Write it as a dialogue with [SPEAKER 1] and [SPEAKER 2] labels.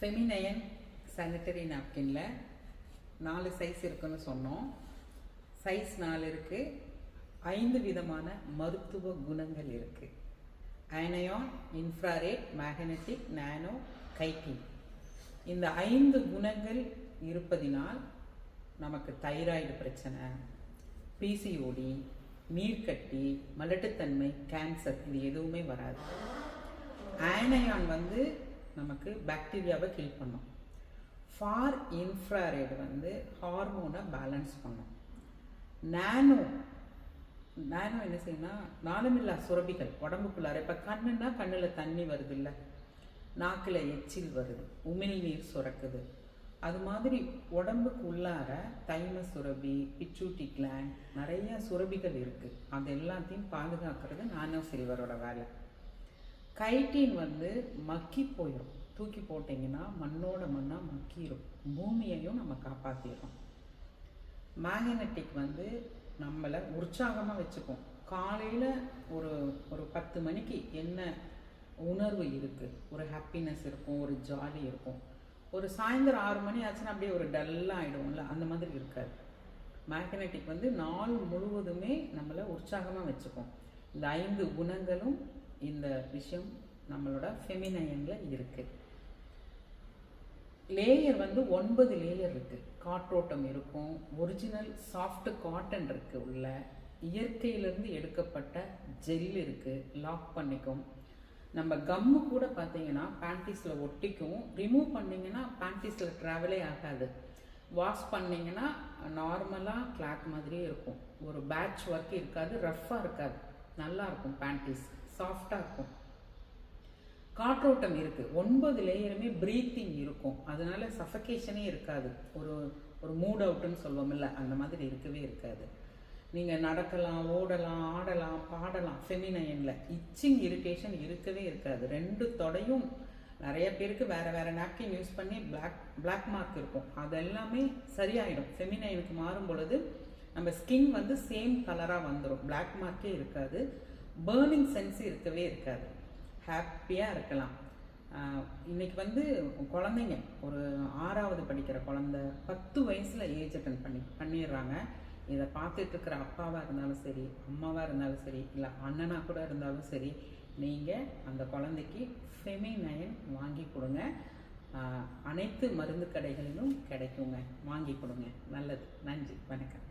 [SPEAKER 1] Feminine sanitary நாப்கினில் 4 size இருக்குன்னு சொன்னோம். Size 4 இருக்குது. 5 விதமான மருத்துவ குணங்கள் இருக்குது. அயனையான், இன்ஃப்ராரெட், மேக்னெட்டிக், நானோ, கைட்டின். இந்த 5 குணங்கள் இருப்பதினால் நமக்கு தைராய்டு பிரச்சனை, பிசிஓடி, நீர்க்கட்டி, மலட்டுத்தன்மை, கேன்சர் இது எதுவுமே வராது. அயனையான் நமக்கு பாக்டீரியாவை கில் பண்ணும். ஃபார் இன்ஃப்ராரெட் ஹார்மோனை பேலன்ஸ் பண்ணும். நானோ என்ன செய்யணும்னா நாளமில்லா சுரபிகள் உடம்புக்குள்ளார. இப்போ கண்ணுன்னா கண்ணில் தண்ணி வருது இல்லை, நாக்கில் எச்சில் வருது, உமிழ்நீர் சுரக்குது. அது மாதிரி உடம்புக்கு உள்ளார தைம சுரபி, பிச்சூட்டி கிளாண்ட், நிறைய சுரபிகள் இருக்குது. அது எல்லாத்தையும் பாதுகாக்கிறது நானோ சில்வரோட வேலை. கைட்டின் மக்கி போயிடும். தூக்கி போட்டிங்கன்னா மண்ணோட மண்ணாக மக்கிடும். பூமியையும் நம்ம காப்பாற்றிடுறோம். மேக்னெட்டிக் நம்மளை உற்சாகமாக வச்சுக்கும். காலையில் ஒரு 10 மணிக்கு என்ன உணர்வு இருக்குது, ஒரு ஹாப்பினஸ் இருக்கும், ஒரு ஜாலி இருக்கும். ஒரு சாயந்தரம் 6 மணி ஆச்சுன்னா அப்படியே ஒரு டல்லாக ஆகிடும்ல, அந்த மாதிரி இருக்காது. மேக்னெட்டிக் நாள் முழுவதுமே நம்மளை உற்சாகமாக வச்சுக்கும். இந்த 5 குணங்களும் இந்த விஷயம் நம்மளோட ஃபெமினைனில் இருக்குது. லேயர் 9 லேயர் இருக்குது. காற்றோட்டம் இருக்கும், ஒரிஜினல் சாஃப்ட் காட்டன் இருக்குது, உள்ள இயற்கையிலேருந்து எடுக்கப்பட்ட ஜெல் இருக்குது, லாக் பண்ணிக்கும். நம்ம கம்மு கூட பார்த்தீங்கன்னா பேண்டீஸில் ஒட்டிக்கும். ரிமூவ் பண்ணிங்கன்னா பேண்டீஸில் ட்ராவலே ஆகாது. வாஷ் பண்ணிங்கன்னா நார்மலாக கிளாத் மாதிரியே இருக்கும். ஒரு பேட்ச் ஒர்க் இருக்காது, ரஃப்பாக இருக்காது, நல்லா இருக்கும். பேண்டீஸ் சாஃப்டாக இருக்கும். காற்றோட்டம் இருக்குது. 9 லேயருமே ப்ரீத்திங் இருக்கும். அதனால சஃபகேஷனே இருக்காது. ஒரு மூட் அவுட்டுன்னு சொல்லுவோம்ல, அந்த மாதிரி இருக்கவே இருக்காது. நீங்கள் நடக்கலாம், ஓடலாம், ஆடலாம், பாடலாம். ஃபெமினைனில் இச்சிங் இரிட்டேஷன் இருக்கவே இருக்காது. 2 தொடையும் நிறைய பேருக்கு வேறு நாப்கின் யூஸ் பண்ணி பிளாக் மார்க் இருக்கும். அதெல்லாமே சரியாயிடும். ஃபெமினைனுக்கு மாறும் பொழுது நம்ம ஸ்கின் சேம் கலராக வந்துடும். பிளாக் மார்க்கே இருக்காது. பேர்னிங் சென்ஸ் இருக்கவே இருக்காது. ஹாப்பியாக இருக்கலாம். இன்னைக்கு குழந்தைங்க ஒரு 6வது படிக்கிற குழந்தை 10 வயசில் ஏஜ் அட்டன் பண்ணிடுறாங்க. இதை பார்த்துட்டு இருக்கிற அப்பாவாக இருந்தாலும் சரி, அம்மாவாக இருந்தாலும் சரி, இல்லை அண்ணனாக கூட இருந்தாலும் சரி, நீங்கள் அந்த குழந்தைக்கு ஃபெமினைன் வாங்கி கொடுங்க. அனைத்து மருந்து கடைகளிலும் கிடைக்குங்க. வாங்கி கொடுங்க. நல்லது. நன்றி. வணக்கம்.